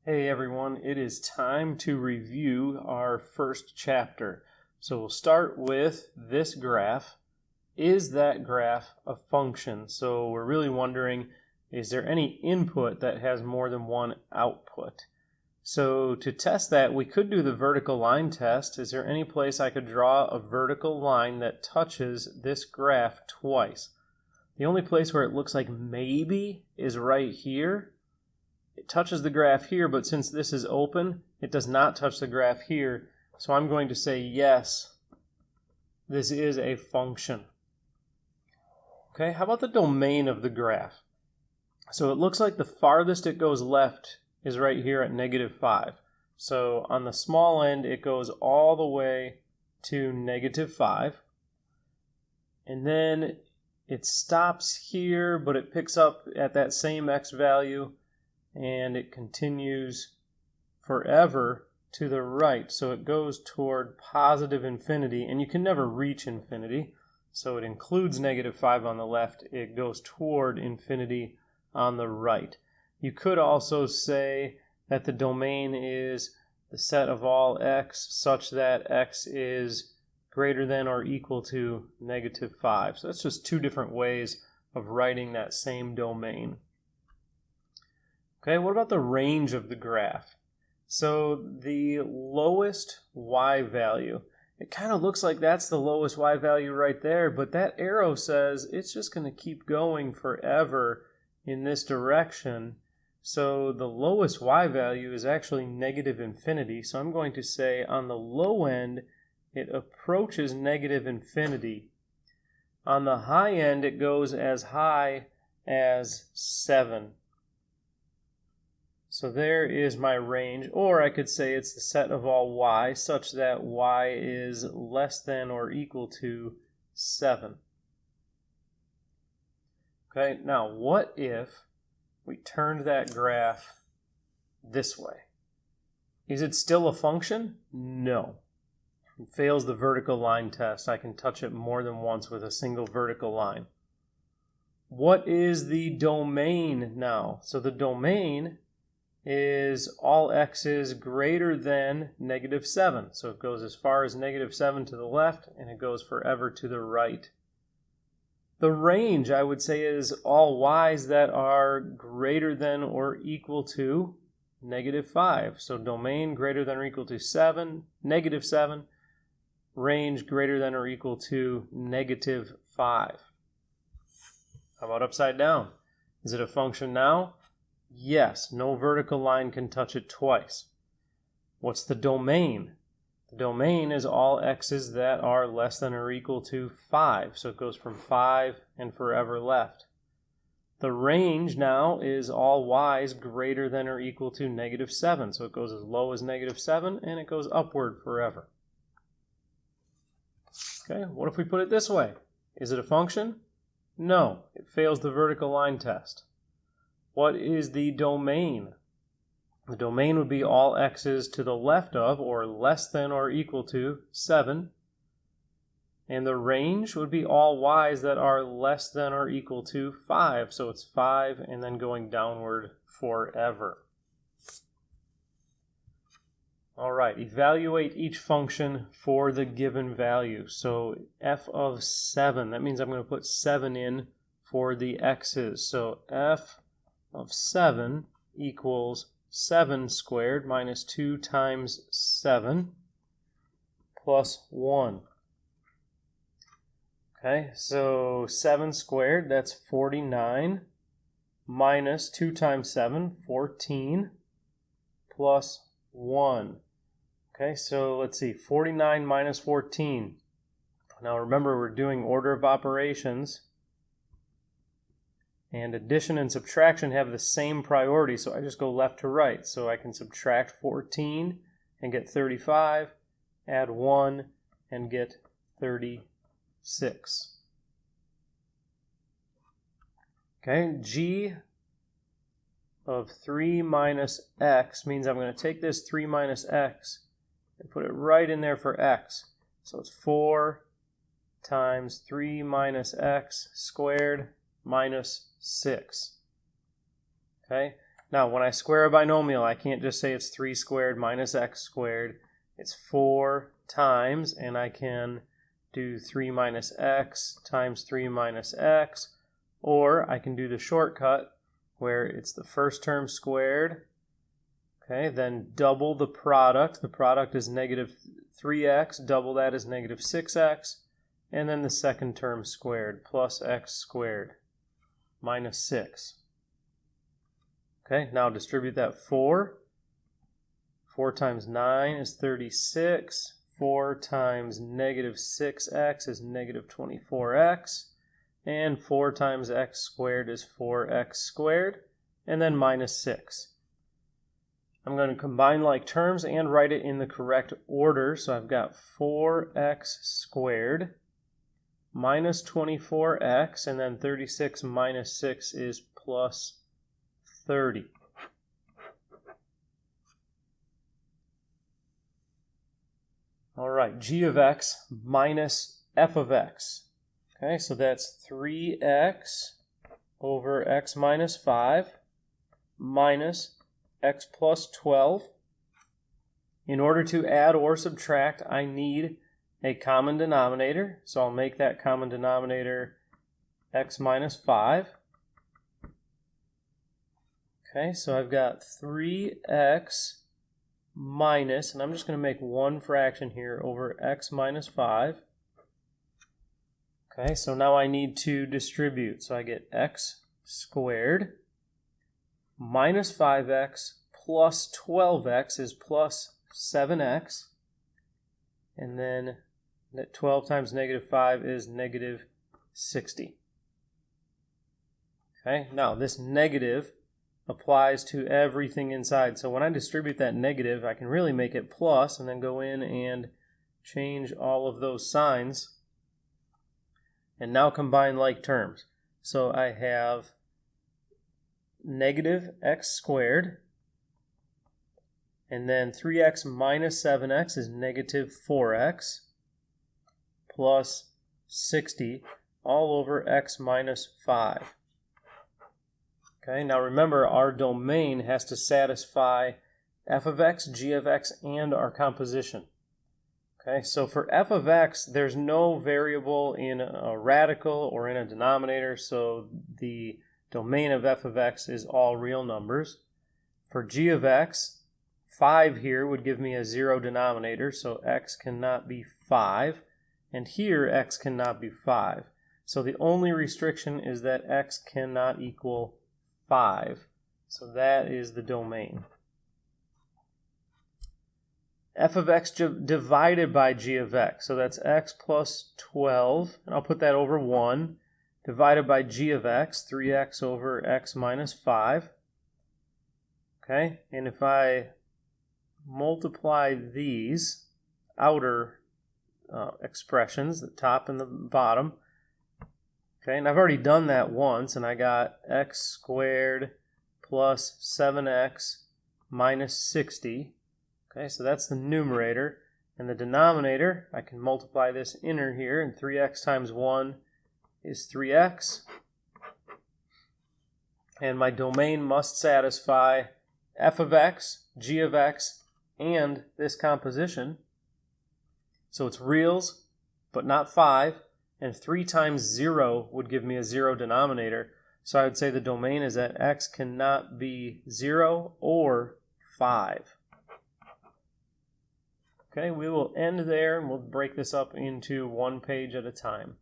Hey everyone, it is time to review our first chapter. So we'll start with this graph. Is that graph a function? So we're really wondering, is there any input that has more than one output? So to test that, we could do the vertical line test. Is there any place I could draw a vertical line that touches this graph twice? The only place where it looks like maybe is right here. It touches the graph here, but since this is open, it does not touch the graph here. So I'm going to say yes, this is a function. Okay, how about the domain of the graph? So it looks like the farthest it goes left is right here at -5. So on the small end, it goes all the way to -5. And then it stops here, but it picks up at that same x value, and it continues forever to the right. So it goes toward positive infinity, and you can never reach infinity. So it includes -5 on the left. It goes toward infinity on the right. You could also say that the domain is the set of all x such that x is greater than or equal to -5. So that's just two different ways of writing that same domain. Okay, what about the range of the graph? So the lowest y value, it kind of looks like that's the lowest y value right there, but that arrow says it's just going to keep going forever in this direction. So the lowest y value is actually -infinity. So I'm going to say on the low end, it approaches -infinity. On the high end, it goes as high as 7. So there is my range, or I could say it's the set of all y such that y is less than or equal to 7. Okay, now what if we turned that graph this way? Is it still a function? No. It fails the vertical line test. I can touch it more than once with a single vertical line. What is the domain now? So the domain is all x's greater than -7. So it goes as far as -7 to the left, and it goes forever to the right. The range, I would say, is all y's that are greater than or equal to -5. So domain greater than or equal to 7, -7, range greater than or equal to -5. How about upside down? Is it a function now? Yes, no vertical line can touch it twice. What's the domain? The domain is all x's that are less than or equal to 5. So it goes from 5 and forever left. The range now is all y's greater than or equal to -7. So it goes as low as -7 and it goes upward forever. Okay, what if we put it this way? Is it a function? No, it fails the vertical line test. What is the domain? The domain would be all x's to the left of or less than or equal to 7. And the range would be all y's that are less than or equal to 5. So it's 5 and then going downward forever. All right, evaluate each function for the given value. So f of 7, that means I'm going to put 7 in for the x's. So f of 7 equals 7 squared minus 2 times 7 plus 1. Okay, so 7 squared, that's 49, minus 2 times 7, 14, plus 1. Okay, so let's see, 49 minus 14. Now remember, we're doing order of operations. And addition and subtraction have the same priority, so I just go left to right. So I can subtract 14 and get 35, add 1 and get 36. Okay, g of 3 minus x means I'm going to take this 3 minus x and put it right in there for x. So it's 4 times 3 minus x squared minus 6. Okay, Now, when I square a binomial, I can't just say it's 3 squared minus x squared. It's 4 times, and I can do 3 minus x times 3 minus x, or I can do the shortcut where it's the first term squared, okay, then double the product. The product is negative 3x, double that is negative 6x, and then the second term squared, plus x squared minus 6. Okay, now distribute that 4. 4 times 9 is 36. 4 times negative 6x is negative 24x. And 4 times x squared is 4x squared. And then minus 6. I'm going to combine like terms and write it in the correct order. So I've got 4x squared minus 24x, and then 36 minus 6 is plus 30. All right, g of x minus f of x. Okay, so that's 3x over x minus 5 minus x plus 12. In order to add or subtract, I need a common denominator. So I'll make that common denominator x minus 5. Okay, so I've got 3x minus, and I'm just going to make one fraction here, over x minus 5. Okay, so now I need to distribute. So I get x squared minus 5x plus 12x is plus 7x. And then that 12 times negative 5 is negative 60. Okay, now this negative applies to everything inside. So when I distribute that negative, I can really make it plus and then go in and change all of those signs. And now combine like terms. So I have negative x squared, and then 3x minus 7x is negative 4x, plus 60 all over x minus 5. Okay, now remember our domain has to satisfy f of x, g of x, and our composition. Okay, so for f of x, there's no variable in a radical or in a denominator, so the domain of f of x is all real numbers. For g of x, 5 here would give me a 0 denominator, so x cannot be 5, and here x cannot be 5. So the only restriction is that x cannot equal 5. So that is the domain. F of x divided by g of x. So that's x plus 12, and I'll put that over 1, divided by g of x, 3x over x minus 5. Okay, and if I multiply these outer expressions, the top and the bottom, okay, and I've already done that once, and I got x squared plus 7x minus 60. Okay, so that's the numerator. And the denominator, I can multiply this inner here, and 3x times 1 is 3x. And my domain must satisfy f of x, g of x, and this composition. So it's reals, but not 5. And 3 times 0 would give me a 0 denominator. So I would say the domain is that x cannot be 0 or 5. Okay, we will end there, and we'll break this up into one page at a time.